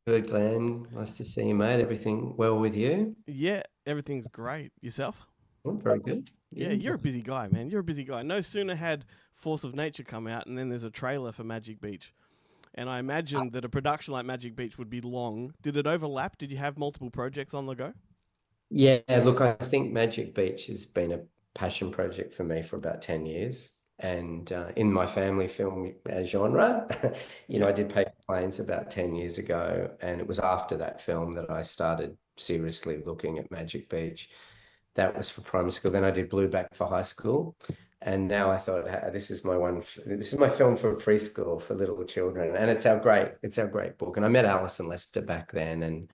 Good, Glenn. Nice to see you, mate. Everything well with you? Yeah, everything's great. Yourself? Oh, very good. Yeah, Yeah. you're a busy guy, man. You're a busy guy. No sooner had Force of Nature come out, and then there's a trailer for Magic Beach. And I imagined that a production like Magic Beach would be long. Did it overlap? Did you have multiple projects on the go? Yeah, look, I think Magic Beach has been a passion project for me for about 10 years. And in my family film genre, Yep. I did Paper Planes about 10 years ago. And it was after that film that I started seriously looking at Magic Beach. That was for primary school. Then I did Blueback for high school. And now I thought, this is my this is my film for preschool for little children. And it's our great book. And I met Alison Lester back then.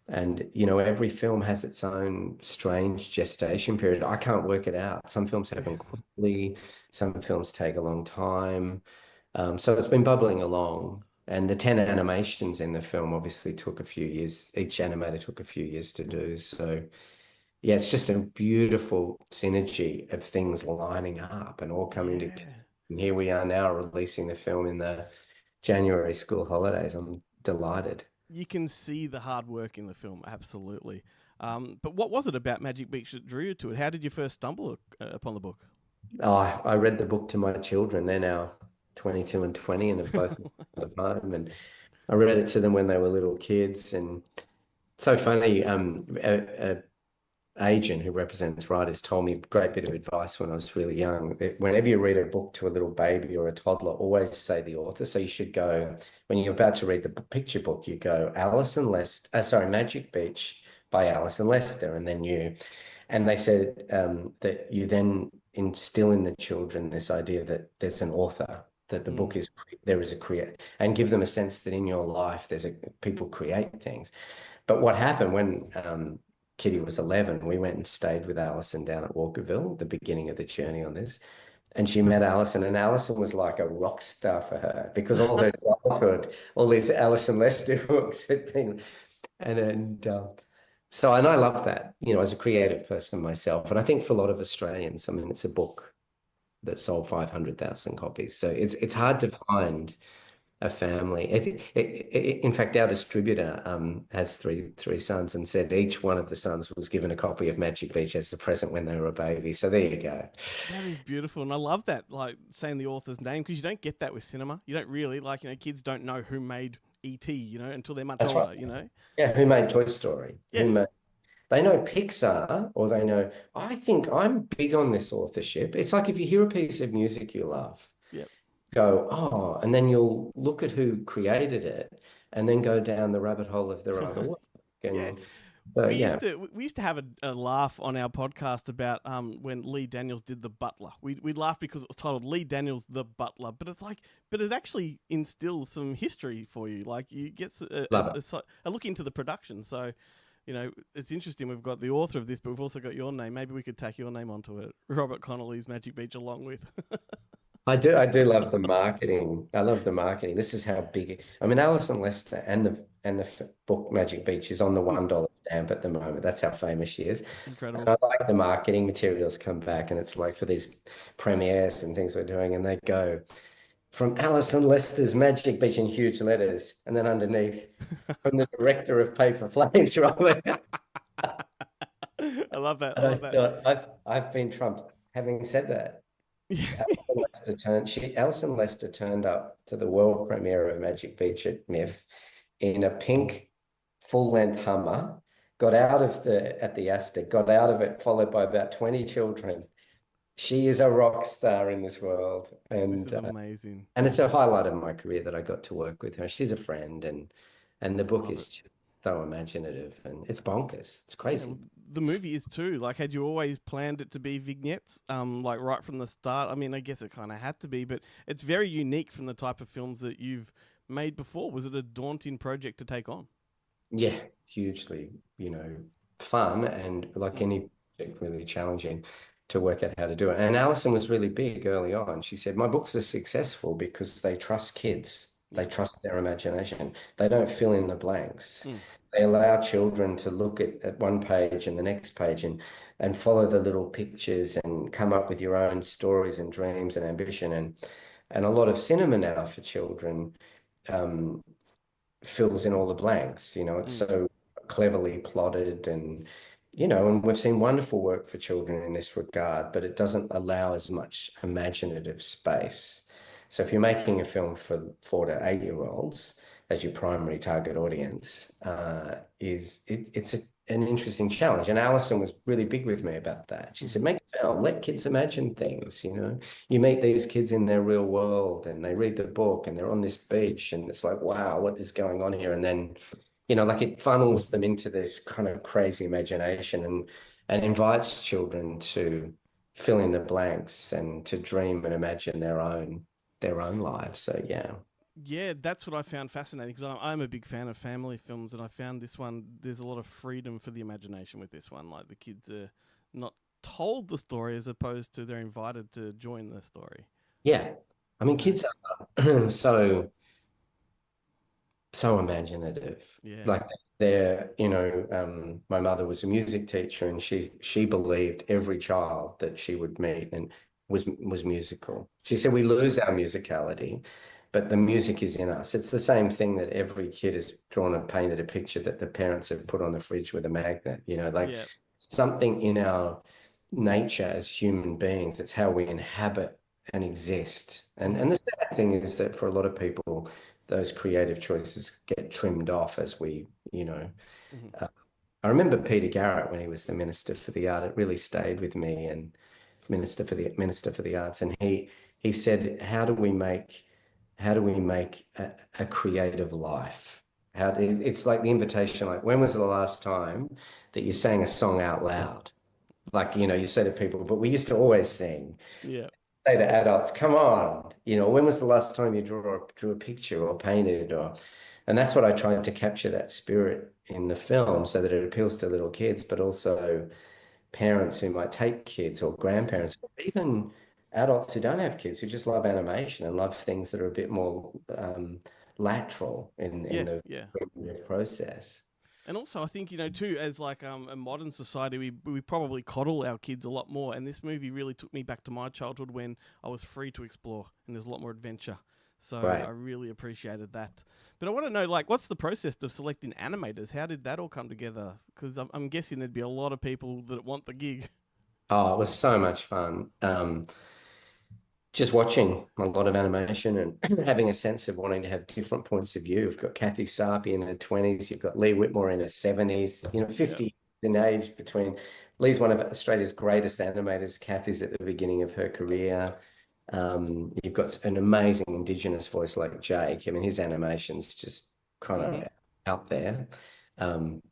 And every film has its own strange gestation period. I can't work it out. Some films happen quickly, some films take a long time. So it's been bubbling along. And the 10 animations in the film obviously took a few years. Each animator took a few years to do. So yeah, it's just a beautiful synergy of things lining up and all coming together. Yeah. And here we are now releasing the film in the January school holidays. I'm delighted. You can see the hard work in the film, absolutely. But what was it about Magic Beach that drew you to it? How did you first stumble upon the book? Oh, I read the book to my children. They're now 22 and 20 and have both moved home. And I read it to them when they were little kids. And so funny, a agent who represents writers told me a great bit of advice when I was really young. That whenever you read a book to a little baby or a toddler, always say the author. So you should go, when you're about to read the picture book, you go, Alison Lester, Magic Beach by Alison Lester. And they said that you then instill in the children this idea that there's an author, that the book Mm. is, there is a create, and give them a sense that in your life, people create things. But what happened when Kitty was 11, we went and stayed with Alison down at Walkerville, the beginning of the journey on this. And she met Alison, and Alison was like a rock star for her because all her childhood, all these Alison Lester books had been, and and I love that, as a creative person myself. And I think for a lot of Australians, I mean, it's a book that sold 500,000 copies. So it's hard to find a family. In fact, our distributor has three sons and said each one of the sons was given a copy of Magic Beach as a present when they were a baby. So there you go. That is beautiful, and I love that, like saying the author's name because you don't get that with cinema. You don't really kids don't know who made E.T. Until they're much That's right. older. Yeah, who made Toy Story? Yeah, They know Pixar, or they know, I think I'm big on this authorship. It's like if you hear a piece of music you love, yep, go, oh, and then you'll look at who created it and then go down the rabbit hole of their other work. yeah. And so, yeah, We used to have a laugh on our podcast about when Lee Daniels did The Butler. We laughed because it was titled Lee Daniels The Butler, but but it actually instills some history for you. Like you get love it. a look into the production. So it's interesting. We've got the author of this, but we've also got your name. Maybe we could tack your name onto it. Robert Connolly's Magic Beach, along with. I do love the marketing. I love the marketing. This is how big. I mean, Alison Lester and the book Magic Beach is on the $1 stamp at the moment. That's how famous she is. And Incredible. I like the marketing materials come back, and it's like for these premieres and things we're doing, and they go from Alison Lester's Magic Beach in huge letters, and then underneath from the director of Paper Flames, Robert. I love that. I And I love that. thought I've been trumped. Having said that. Alison Lester turned up to the world premiere of Magic Beach at MIF in a pink full-length Hummer, got out of the at the Astor, got out of it, followed by about 20 children. She is a rock star in this world, This and is amazing. and it's a highlight of my career that I got to work with her. She's a friend, and the I book love it. is just so imaginative and it's bonkers. It's Yeah, well, crazy. the movie is too. Like, had you always planned it to be vignettes, like right from the start? I mean, I guess it kind of had to be, but it's very unique from the type of films that you've made before. Was it a daunting project to take on? Yeah, hugely, fun and like Mm. any project, really challenging to work out how to do it. And Alison was really big early on. She said, my books are successful because they trust kids. They Yep. trust their imagination. They don't fill in the blanks. Mm. They allow children to look at one page and the next page and follow the little pictures and come up with your own stories and dreams and ambition. And a lot of cinema now for children. Um, fills in all the blanks. It's Mm. so cleverly plotted and we've seen wonderful work for children in this regard, but it doesn't allow as much imaginative space. So if you're making a film for 4 to 8 year olds as your primary target audience, an interesting challenge. And Alison was really big with me about that. She said, Hmm. make a film, let kids imagine things. You meet these kids in their real world and they read the book and they're on this beach and it's like, wow, what is going on here? And then, like it funnels them into this kind of crazy imagination and invites children to fill in the blanks and to dream and imagine their own lives. So yeah. Yeah, that's what I found fascinating because I'm a big fan of family films, and I found this one. There's a lot of freedom for the imagination with this one. Like the kids are not told the story as opposed to they're invited to join the story. Yeah. I mean, You know? kids are so imaginative. Yeah. Like my mother was a music teacher and she believed every child that she would meet and was musical. She said we lose our musicality, but the music is in us. It's the same thing that every kid has drawn and painted a picture that the parents have put on the fridge with a magnet, like Yeah. something in our nature as human beings. It's how we inhabit and exist. And Hmm. and the sad thing is that for a lot of people, those creative choices get trimmed off as Hmm. uh, I remember Peter Garrett when he was the Minister for the Art. It really stayed with me, and Minister for the Arts, and he said, how do we make a creative life? It's like the invitation, like when was the last time that you sang a song out loud? Like, you say to people, but we used to always sing. Yeah. Say to adults, come on, when was the last time you drew a picture or painted and that's what I tried to capture that spirit in the film so that it appeals to little kids, but also parents who might take kids or Hmm. grandparents, or even adults who don't have kids who just love animation and love things that are a bit more lateral in Yeah. the Yeah. creative process. And also, I think too, as like a modern society, we probably coddle our kids a lot more. And this movie really took me back to my childhood when I was free to explore and there's a lot more adventure. So I Right. really appreciated that. But I want to know, like, what's the process of selecting animators? How did that all come together? Because I'm guessing there'd be a lot of people that want the gig. Oh, it was so much fun. Just watching a lot of animation and having a sense of wanting to have different points of view. You've got Kathy Sarpi in her 20s, you've got Lee Whitmore in her 70s, Yeah. 50 in age between. Lee's one of Australia's greatest animators. Kathy's at the beginning of her career. You've got an amazing Indigenous voice like Jake. I mean, his animation's just kind Hmm. of out there. Um,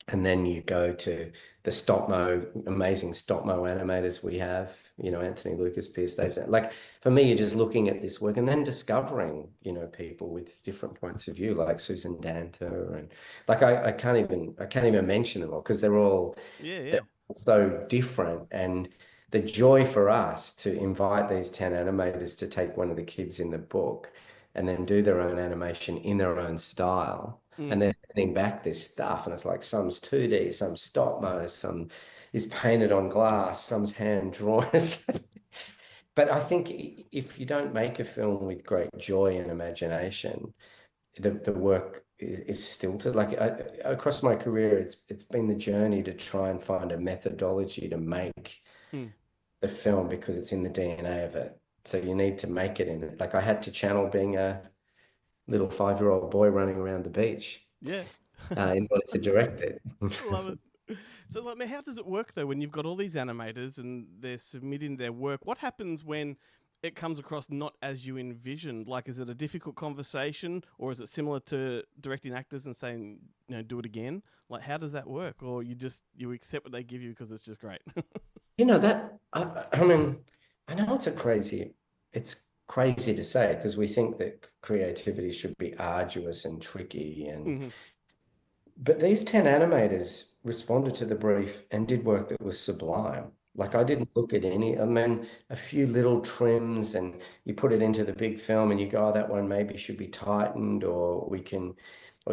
and then you go to the amazing stop mo animators we have, Anthony Lucas, Pierce Davis. Like for me, you're just looking at this work and then discovering, people with different points of view, like Susan Danter. And like I can't even mention them all because Yeah. they're Yeah. all so different. And the joy for us to invite these 10 animators to take one of the kids in the book and then do their own animation in their own style and Mm. they're sending back this stuff, and it's like some's 2D, some's stop mo, some is painted on glass, some's hand drawn. But I think if you don't make a film with great joy and imagination, the work is stilted. Like across my career, it's been the journey to try and find a methodology to make Mm. the film because it's in the DNA of it. So you need to make it in it. Like I had to channel being a little 5-year-old boy running around the beach Yeah. in order to direct it. I love it. So, like, man, how does it work though when you've got all these animators and they're submitting their work? What happens when it comes across not as you envisioned? Like, is it a difficult conversation, or is it similar to directing actors and saying, do it again? Like, how does that work? Or you accept what they give you because it's just great. That I mean, I know it's crazy to say because we think that creativity should be arduous and tricky Hmm. but these 10 animators responded to the brief and did work that was sublime. Like I didn't look at I mean, a few little trims and you put it into the big film and you go, oh, that one maybe should be tightened or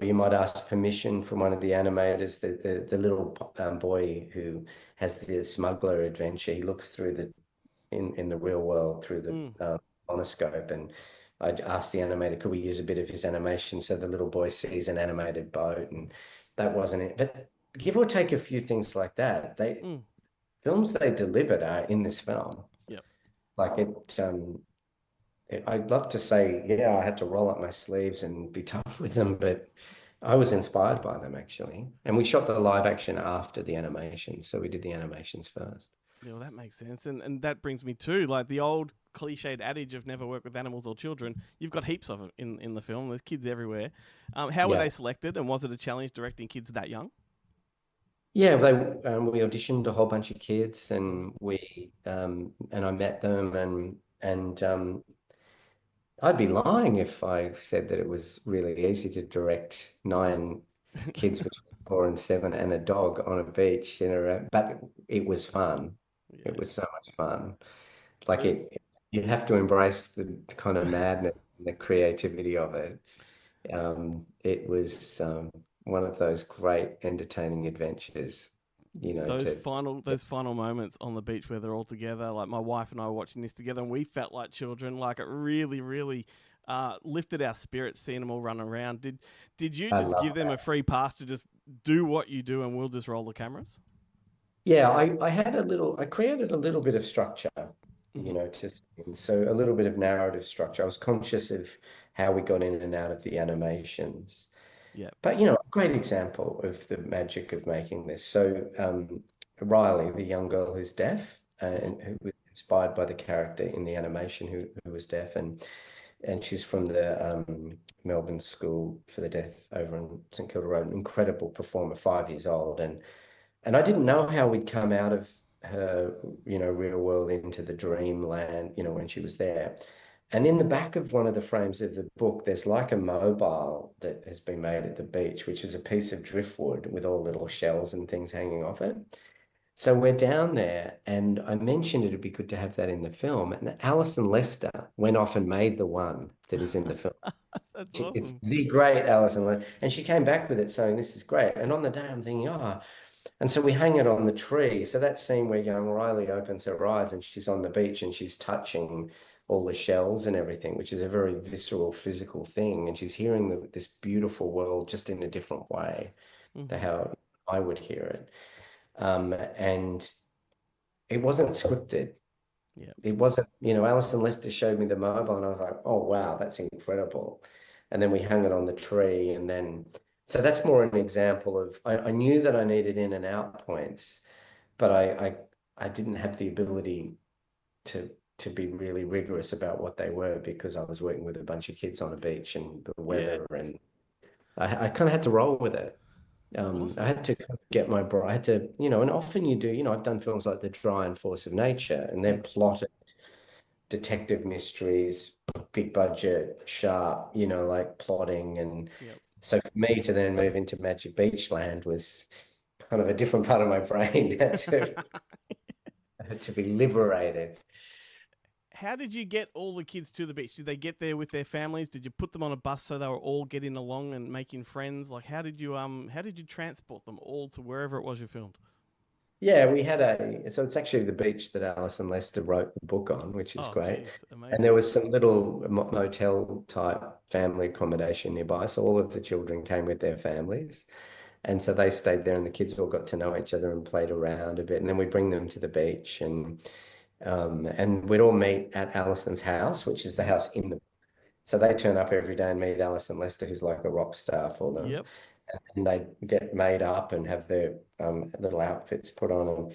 you might ask permission from one of the animators, the little boy who has the smuggler adventure. He looks through in the real world through Mm. the monoscope and I asked the animator, could we use a bit of his animation so the little boy sees an animated boat, and that wasn't it. But give or take a few things like that, they Mm. films they delivered are in this film. Yep. Like I'd love to say, yeah, I had to roll up my sleeves and be tough with them, but I was inspired by them actually. And we shot the live action after the animation, so we did the animations first. Yeah, well, that makes sense, and that brings me to like the old cliched adage of never work with animals or children. You've got heaps of it in the film. There's kids everywhere. How were Yeah. they selected, and was it a challenge directing kids that young? Yeah, we auditioned a whole bunch of kids, Mm. and we and I met them, and I'd be lying if I said that it was really easy to direct nine kids between 4 and 7 and a dog on a beach but it was fun. It Yeah, was so much fun. Like there's you have to embrace the kind of madness and the creativity of it. It was one of those great entertaining adventures, to those final moments on the beach where they're all together. Like my wife and I were watching this together, and we felt like children. Like it really, really lifted our spirits seeing them all run around. Did you I just give love them a that. free pass to just do what you do, and we'll just roll the cameras? Yeah, I created a little bit of structure, Hmm. to so a little bit of narrative structure. I was conscious of how we got in and out of the animations. Yeah. But a great example of the magic of making this. So Riley, the young girl who's deaf, Hmm. and who was inspired by the character in the animation who was deaf, and she's from the Melbourne School for the Deaf over in St Kilda Road. An incredible performer, 5 years old, and I didn't know how we'd come out of her, real world into the dreamland, when she was there. And in the back of one of the frames of the book, there's like a mobile that has been made at the beach, which is a piece of driftwood with all little shells and things hanging off it. So we're down there, and I mentioned it'd be good to have that in the film. And Alison Lester went off and made the one that is in the film. That's It's awesome. the great Alison Lester. And she came back with it saying, this is great. And on the day, I'm thinking, oh, and so we hang it on the tree. So that scene where young Riley opens her eyes and she's on the beach and she's touching all the shells and everything, which is a very visceral, physical thing. And she's hearing this beautiful world just in a different way to Hmm. how I would hear it. And it wasn't scripted. Yeah. It wasn't, Alison Lester showed me the mobile and I was like, oh, wow, that's incredible. And then we hung it on the tree. And then, so that's more an example of, I knew that I needed in and out points, but I didn't have the ability to, to be really rigorous about what they were because I was working with a bunch of kids on a beach and the Yeah. weather. And I kind of had to roll with it. I Awesome. had to kind of get my I had to, and often you do, I've done films like The Dry and Force of Nature, and they're Mm. plotted detective mysteries, big budget, sharp, like plotting. And Yep. so for me to then move into Magic Beach Land was kind of a different part of my brain had to be liberated. How did you get all the kids to the beach? Did they get there with their families? Did you put them on a bus so they were all getting along and making friends? Like how did you transport them all to wherever it was you filmed? Yeah, so it's actually the beach that Alison Lester wrote the book on, which is Oh, great. geez, And there amazing. was some little motel type family accommodation nearby. So all of the children came with their families. And so they stayed there and the kids all got to know each other and played around a bit. And then we bring them to the beach and we'd all meet at Alison's house, which is the Hmm. house in the. So they turn up every day and meet Alison Lester, who's like a rock star for them. Yep. And they get made up and have their little outfits put on, and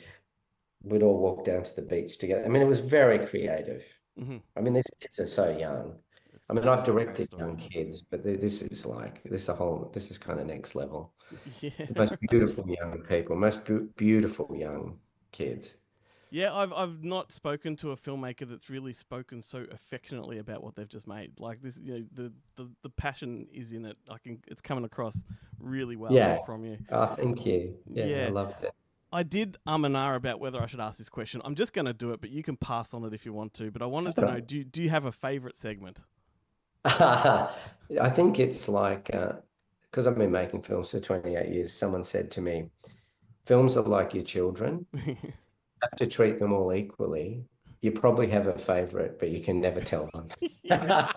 we'd all walk down to the beach together. I mean, it was very creative. Hmm. I mean, these kids are so young. I mean, That I've is a great directed story. young kids, but this is kind of next level. Yeah. The most beautiful young people, most beautiful young kids. Yeah, I've not spoken to a filmmaker that's really spoken so affectionately about what they've just made. Like this, the passion is in it. It's coming across really well Yeah. from you. Oh, thank you. Yeah, I Yeah, loved it. I did and ah about whether I should ask this question. I'm just going to do it, but you can pass on it if you want to. But I wanted That's to all know, right. do you have a favorite segment? I think it's like, because I've been making films for 28 years, someone said to me, films are like your children. You have to treat them all equally, you probably have a favorite, but you can never tell them. Yeah,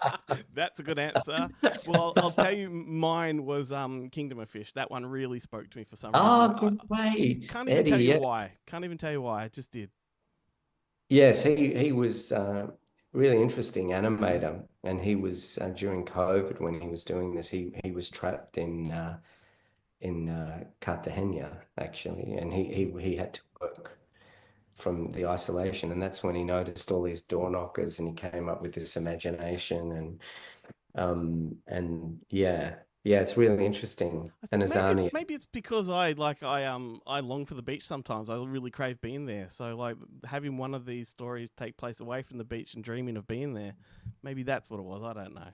that's a good answer. Well, I'll tell you, mine was Kingdom of Fish. That one really spoke to me for some reason. Oh, great. Can't even Eddie, tell you yeah. why. Can't even tell you why. I just did. Yes, he was really interesting animator, and he was during COVID when he was doing this. He was trapped in Cartagena actually, and he had to work from the isolation, and that's when he noticed all these door knockers, and he came up with this imagination, and yeah, it's really interesting. I And think Azania, maybe it's because I long for the beach sometimes. I really crave being there. So like having one of these stories take place away from the beach and dreaming of being there, maybe that's what it was. I don't know.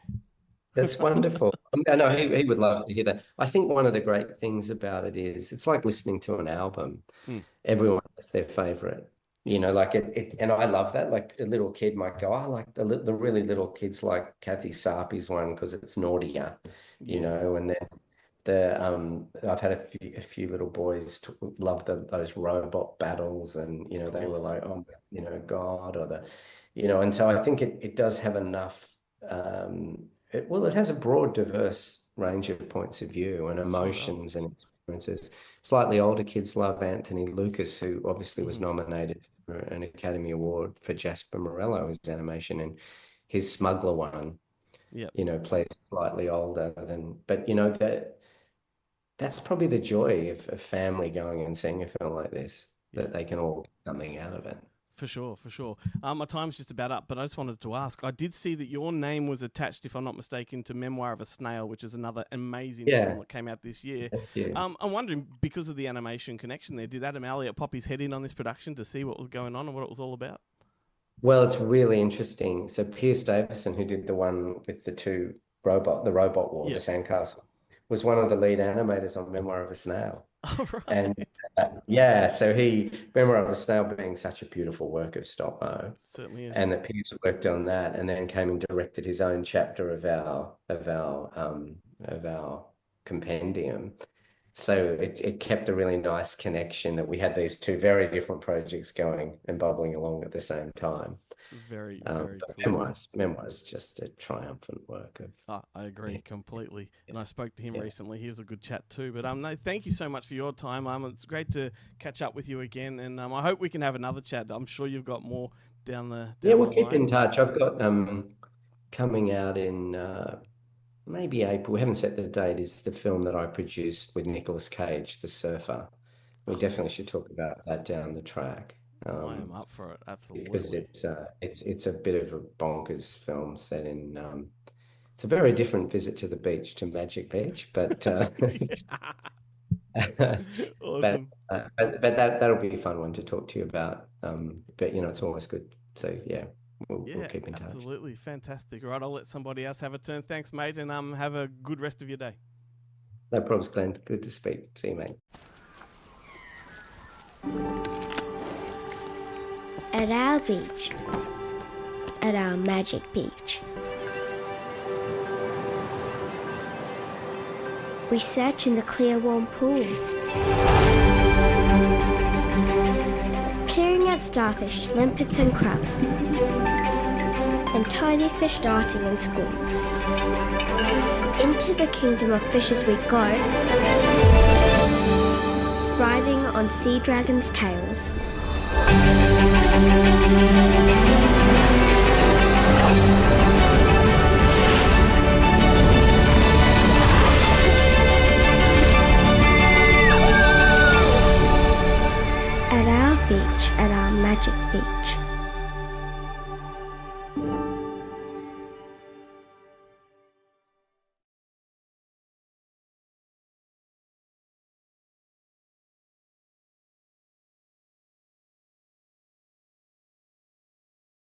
that's wonderful. I know he would love to hear that. I think one of the great things about it is it's like listening to an album. Mm. Everyone has their favorite. Like and I love that. Like a little kid might go, I like the really little kids like Kathy Sarpi's one because it's naughtier, Yes, and then I've had a few little boys love those robot battles, and of they were course. like, oh, God, or and so I think it does have enough. It has a broad, diverse range of points of view and Sure does. emotions and experiences. Slightly older kids love Anthony Lucas, who obviously was Mhm. nominated for an Academy Award for Jasper Morello's animation, and his Smuggler one, Yep. plays slightly older but that's probably the joy of a family going and seeing a film like this, Yeah. that they can all get something out of it. For sure, for sure. My time's just about up, but I just wanted to ask. I did see that your name was attached, if I'm not mistaken, to Memoir of a Snail, which is another amazing film Yeah, that came out this year. thank you. I'm wondering, because of the animation connection there, did Adam Elliott pop his head in on this production to see what was going on and what it was all about? Well, it's really interesting. So Pierce Davison, who did the one with the robot war, the Yep. sandcastle, was one of the lead animators on Memoir of a Snail. All And right. yeah, so Memoir of a Snail being such a beautiful work of stop mo, Certainly is. and that Pierce worked on that, and then came and directed his own chapter of our compendium. So it kept a really nice connection that we had these two very different projects going and bubbling along at the same time. Very, very But cool. memoirs, just a triumphant work of. I agree Yeah, completely. And I spoke to him yeah. recently. He was a good chat too. But no, thank you so much for your time. It's great to catch up with you again, and I hope we can have another chat. I'm sure you've got more Yeah, down we'll the keep in line. touch. I've got coming out in maybe April. We haven't set the date. Is the film that I produced with Nicolas Cage, The Surfer. We definitely should talk about that down the track. I am up for it. Because Absolutely. it's a bit of a bonkers film set in it's a very different visit to the beach to Magic Beach, but but Awesome. that'll be a fun one to talk to you about. But it's always good. So yeah, we'll Yeah, keep in touch. absolutely. Fantastic. All right, I'll let somebody else have a turn. Thanks, mate, and have a good rest of your day. No problems, Glenn. Good to speak. See you, mate. At our beach, at our magic beach. We search in the clear, warm pools, peering at starfish, limpets and crabs, and tiny fish darting in schools. Into the kingdom of fishes we go, riding on sea dragons' tails. At our beach, at our magic beach.